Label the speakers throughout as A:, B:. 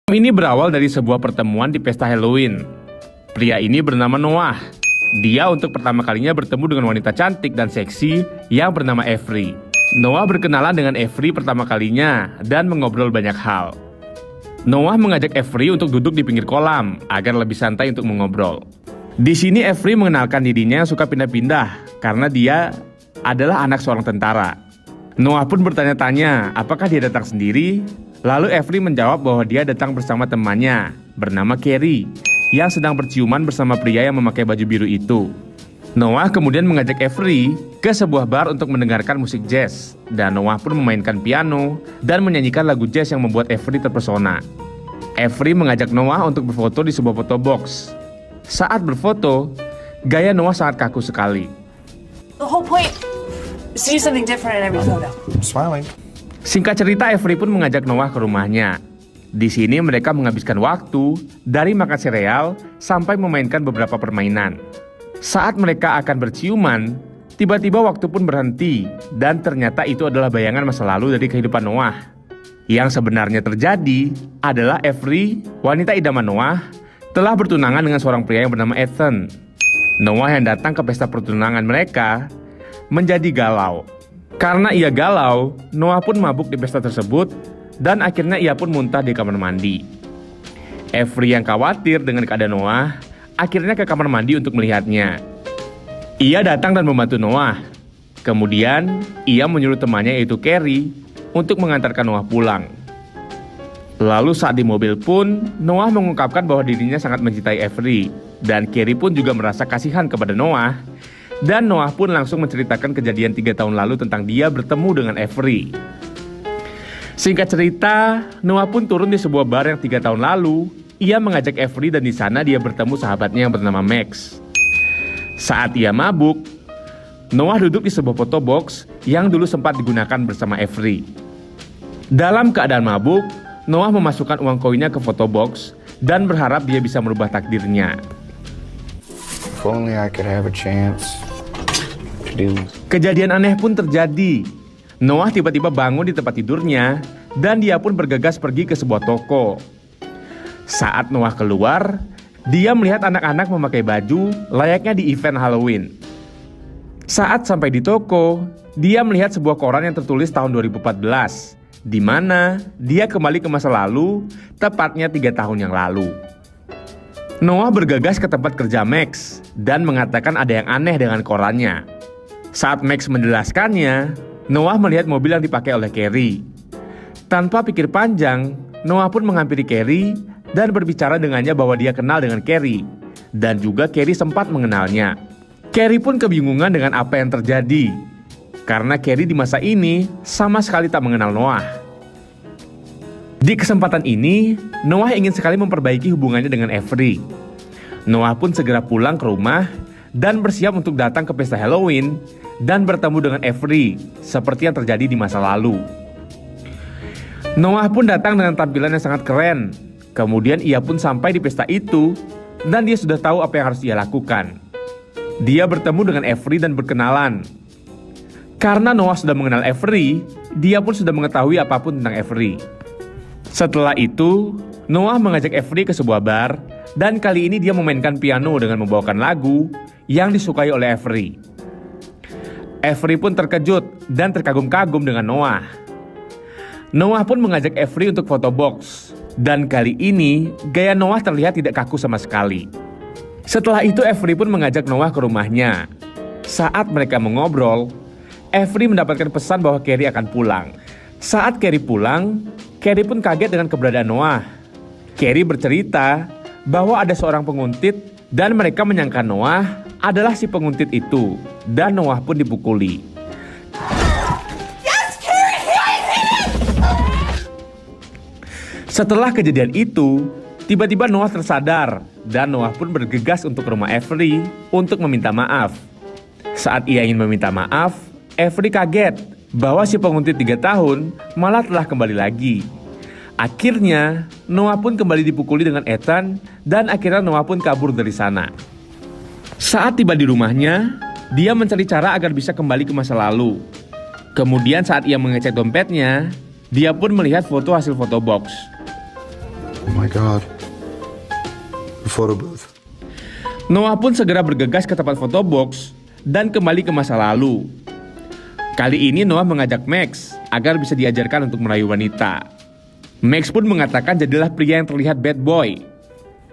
A: Ini berawal dari sebuah pertemuan di pesta Halloween. Pria ini bernama Noah. Dia untuk pertama kalinya bertemu dengan wanita cantik dan seksi yang bernama Avery. Noah berkenalan dengan Avery pertama kalinya dan mengobrol banyak hal. Noah mengajak Avery untuk duduk di pinggir kolam agar lebih santai untuk mengobrol. Di sini Avery mengenalkan dirinya yang suka pindah-pindah karena dia adalah anak seorang tentara. Noah pun bertanya-tanya apakah dia datang sendiri. Lalu Avery menjawab bahwa dia datang bersama temannya bernama Carrie yang sedang berciuman bersama pria yang memakai baju biru itu. Noah kemudian mengajak Avery ke sebuah bar untuk mendengarkan musik jazz, dan Noah pun memainkan piano dan menyanyikan lagu jazz yang membuat Avery terpesona. Avery mengajak Noah untuk berfoto di sebuah foto box. Saat berfoto, gaya Noah sangat kaku sekali.
B: The whole point is to do something different in every photo.
C: I'm smiling.
A: Singkat cerita, Avery pun mengajak Noah ke rumahnya. Di sini mereka menghabiskan waktu dari makan sereal sampai memainkan beberapa permainan. Saat mereka akan berciuman, tiba-tiba waktu pun berhenti dan ternyata itu adalah bayangan masa lalu dari kehidupan Noah. Yang sebenarnya terjadi adalah Avery, wanita idaman Noah, telah bertunangan dengan seorang pria yang bernama Ethan. Noah yang datang ke pesta pertunangan mereka menjadi galau. Karena ia galau, Noah pun mabuk di pesta tersebut dan akhirnya ia pun muntah di kamar mandi. Avery yang khawatir dengan keadaan Noah akhirnya ke kamar mandi untuk melihatnya. Ia datang dan membantu Noah. Kemudian ia menyuruh temannya yaitu Carrie untuk mengantarkan Noah pulang. Lalu saat di mobil pun Noah mengungkapkan bahwa dirinya sangat mencintai Avery, dan Carrie pun juga merasa kasihan kepada Noah. Dan Noah pun langsung menceritakan kejadian 3 tahun lalu tentang dia bertemu dengan Avery. Singkat cerita, Noah pun turun di sebuah bar yang 3 tahun lalu. Ia mengajak Avery dan di sana dia bertemu sahabatnya yang bernama Max. Saat ia mabuk, Noah duduk di sebuah foto box yang dulu sempat digunakan bersama Avery. Dalam keadaan mabuk, Noah memasukkan uang koinnya ke foto box dan berharap dia bisa merubah takdirnya.
C: If only I could have a chance to do.
A: Kejadian aneh pun terjadi. Noah tiba-tiba bangun di tempat tidurnya dan dia pun bergegas pergi ke sebuah toko. Saat Noah keluar, dia melihat anak-anak memakai baju layaknya di event Halloween. Saat sampai di toko, dia melihat sebuah koran yang tertulis tahun 2014, di mana dia kembali ke masa lalu, tepatnya 3 tahun yang lalu. Noah bergegas ke tempat kerja Max dan mengatakan ada yang aneh dengan korannya. Saat Max menjelaskannya, Noah melihat mobil yang dipakai oleh Carrie. Tanpa pikir panjang, Noah pun menghampiri Carrie dan berbicara dengannya bahwa dia kenal dengan Carrie, dan juga Carrie sempat mengenalnya. Carrie pun kebingungan dengan apa yang terjadi, karena Carrie di masa ini sama sekali tak mengenal Noah. Di kesempatan ini, Noah ingin sekali memperbaiki hubungannya dengan Avery. Noah pun segera pulang ke rumah dan bersiap untuk datang ke pesta Halloween dan bertemu dengan Avery seperti yang terjadi di masa lalu. Noah pun datang dengan tampilan yang sangat keren. Kemudian ia pun sampai di pesta itu dan dia sudah tahu apa yang harus ia lakukan. Dia bertemu dengan Avery dan berkenalan. Karena Noah sudah mengenal Avery, dia pun sudah mengetahui apapun tentang Avery. Setelah itu, Noah mengajak Avery ke sebuah bar dan kali ini dia memainkan piano dengan membawakan lagu yang disukai oleh Avery. Avery pun terkejut dan terkagum-kagum dengan Noah. Noah pun mengajak Avery untuk foto box dan kali ini gaya Noah terlihat tidak kaku sama sekali. Setelah itu Avery pun mengajak Noah ke rumahnya. Saat mereka mengobrol, Avery mendapatkan pesan bahwa Carrie akan pulang. Saat Carrie pulang, Carrie pun kaget dengan keberadaan Noah. Carrie bercerita bahwa ada seorang penguntit dan mereka menyangka Noah adalah si penguntit itu, dan Noah pun dipukuli.
B: Yes, Carrie!
A: Setelah kejadian itu, tiba-tiba Noah tersadar dan Noah pun bergegas untuk ke rumah Avery untuk meminta maaf. Saat ia ingin meminta maaf, Avery kaget bahwa si penguntit 3 tahun malah telah kembali lagi. Akhirnya, Noah pun kembali dipukuli dengan Ethan dan akhirnya Noah pun kabur dari sana. Saat tiba di rumahnya, dia mencari cara agar bisa kembali ke masa lalu. Kemudian saat ia mengecek dompetnya, dia pun melihat foto hasil foto box.
C: Oh my God. The photo booth.
A: Noah pun segera bergegas ke tempat fotobox dan kembali ke masa lalu. Kali ini Noah mengajak Max agar bisa diajarkan untuk merayu wanita. Max pun mengatakan jadilah pria yang terlihat bad boy.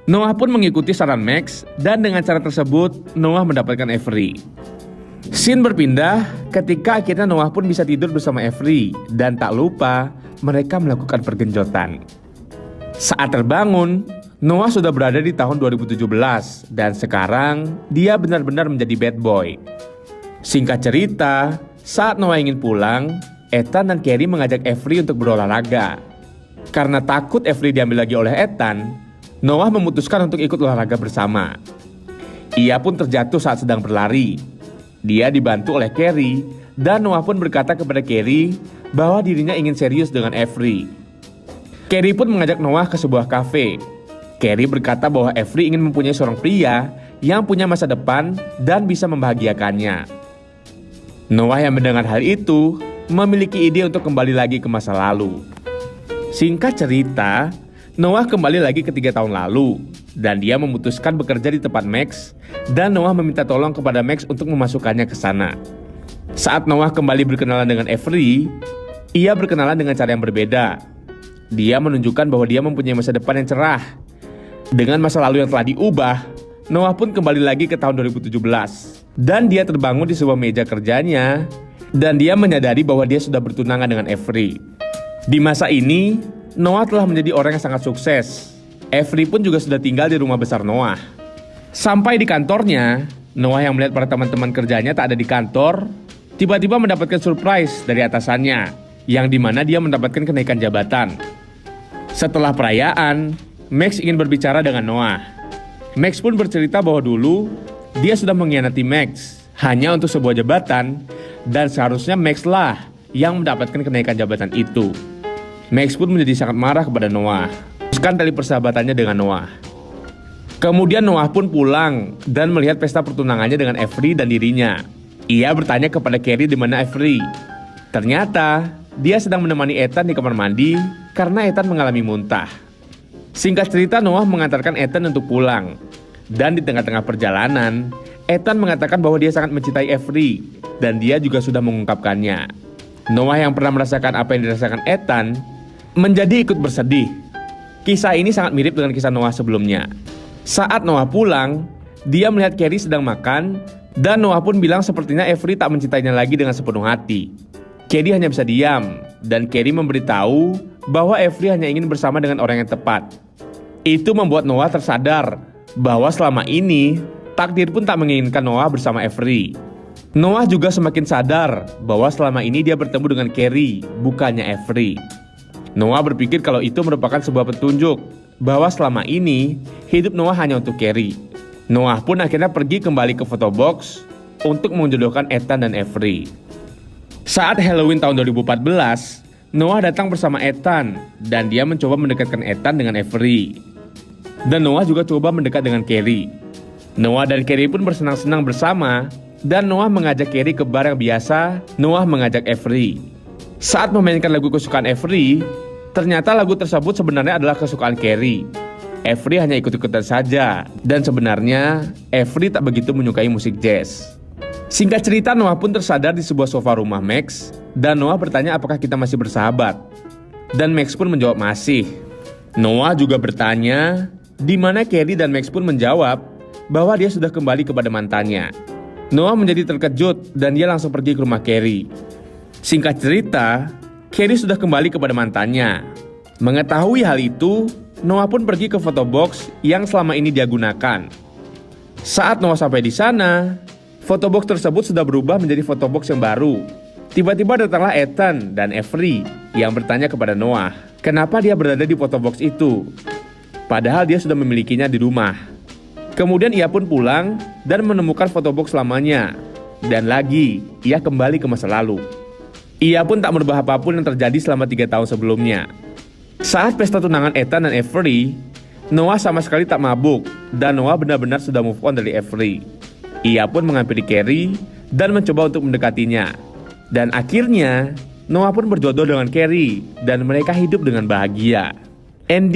A: Noah pun mengikuti saran Max dan dengan cara tersebut Noah mendapatkan Avery. Scene berpindah ketika akhirnya Noah pun bisa tidur bersama Avery dan tak lupa mereka melakukan pergenjotan. Saat terbangun, Noah sudah berada di tahun 2017 dan sekarang dia benar-benar menjadi bad boy. Singkat cerita, saat Noah ingin pulang, Ethan dan Carrie mengajak Avery untuk berolahraga. Karena takut Avery diambil lagi oleh Ethan, Noah memutuskan untuk ikut olahraga bersama. Ia pun terjatuh saat sedang berlari. Dia dibantu oleh Carrie dan Noah pun berkata kepada Carrie bahwa dirinya ingin serius dengan Avery. Carrie pun mengajak Noah ke sebuah kafe. Carrie berkata bahwa Avery ingin mempunyai seorang pria yang punya masa depan dan bisa membahagiakannya. Noah yang mendengar hal itu memiliki ide untuk kembali lagi ke masa lalu. Singkat cerita, Noah kembali lagi ke 3 tahun lalu dan dia memutuskan bekerja di tempat Max dan Noah meminta tolong kepada Max untuk memasukkannya ke sana. Saat Noah kembali berkenalan dengan Avery, ia berkenalan dengan cara yang berbeda. Dia menunjukkan bahwa dia mempunyai masa depan yang cerah. Dengan masa lalu yang telah diubah, Noah pun kembali lagi ke tahun 2017 dan dia terbangun di sebuah meja kerjanya dan dia menyadari bahwa dia sudah bertunangan dengan Avery. Di masa ini, Noah telah menjadi orang yang sangat sukses. Avery pun juga sudah tinggal di rumah besar Noah. Sampai di kantornya, Noah yang melihat para teman-teman kerjanya tak ada di kantor, tiba-tiba mendapatkan surprise dari atasannya, yang dimana dia mendapatkan kenaikan jabatan. Setelah perayaan, Max ingin berbicara dengan Noah. Max pun bercerita bahwa dulu dia sudah mengkhianati Max hanya untuk sebuah jabatan, dan seharusnya Max lah yang mendapatkan kenaikan jabatan itu. Max pun menjadi sangat marah kepada Noah, memutuskan tali persahabatannya dengan Noah. Kemudian Noah pun pulang dan melihat pesta pertunangannya dengan Avery dan dirinya. Ia bertanya kepada Carrie di mana Avery. Ternyata dia sedang menemani Ethan di kamar mandi karena Ethan mengalami muntah. Singkat cerita, Noah mengantarkan Ethan untuk pulang. Dan di tengah-tengah perjalanan, Ethan mengatakan bahwa dia sangat mencintai Avery dan dia juga sudah mengungkapkannya. Noah yang pernah merasakan apa yang dirasakan Ethan menjadi ikut bersedih. Kisah ini sangat mirip dengan kisah Noah sebelumnya. Saat Noah pulang, dia melihat Carrie sedang makan dan Noah pun bilang sepertinya Avery tak mencintainya lagi dengan sepenuh hati. Carrie hanya bisa diam dan Carrie memberitahu bahwa Avery hanya ingin bersama dengan orang yang tepat. Itu membuat Noah tersadar bahwa selama ini takdir pun tak menginginkan Noah bersama Avery. Noah juga semakin sadar bahwa selama ini dia bertemu dengan Carrie, bukannya Avery. Noah berpikir kalau itu merupakan sebuah petunjuk bahwa selama ini hidup Noah hanya untuk Carrie. Noah pun akhirnya pergi kembali ke fotobox untuk menjodohkan Ethan dan Avery. Saat Halloween tahun 2014, Noah datang bersama Ethan dan dia mencoba mendekatkan Ethan dengan Avery. Dan Noah juga coba mendekat dengan Carrie. Noah dan Carrie pun bersenang-senang bersama dan Noah mengajak Carrie ke bar yang biasa. Noah mengajak Avery. Saat memainkan lagu kesukaan Avery, ternyata lagu tersebut sebenarnya adalah kesukaan Carrie. Avery hanya ikut-ikutan saja dan sebenarnya Avery tak begitu menyukai musik jazz. Singkat cerita, Noah pun tersadar di sebuah sofa rumah Max dan Noah bertanya apakah kita masih bersahabat. Dan Max pun menjawab masih. Noah juga bertanya di mana Carrie dan Max pun menjawab bahwa dia sudah kembali kepada mantannya. Noah menjadi terkejut dan dia langsung pergi ke rumah Carrie. Singkat cerita, Carrie sudah kembali kepada mantannya. Mengetahui hal itu, Noah pun pergi ke fotobox yang selama ini dia gunakan. Saat Noah sampai di sana, fotobox tersebut sudah berubah menjadi fotobox yang baru. Tiba-tiba datanglah Ethan dan Avery yang bertanya kepada Noah, kenapa dia berada di fotobox itu? Padahal dia sudah memilikinya di rumah. Kemudian ia pun pulang dan menemukan fotobox lamanya. Dan lagi, ia kembali ke masa lalu. Ia pun tak merubah apapun yang terjadi selama 3 tahun sebelumnya. Saat pesta tunangan Ethan dan Avery, Noah sama sekali tak mabuk dan Noah benar-benar sudah move on dari Avery. Ia pun menghampiri Carrie dan mencoba untuk mendekatinya. Dan akhirnya, Noah pun berjodoh dengan Carrie dan mereka hidup dengan bahagia. Ending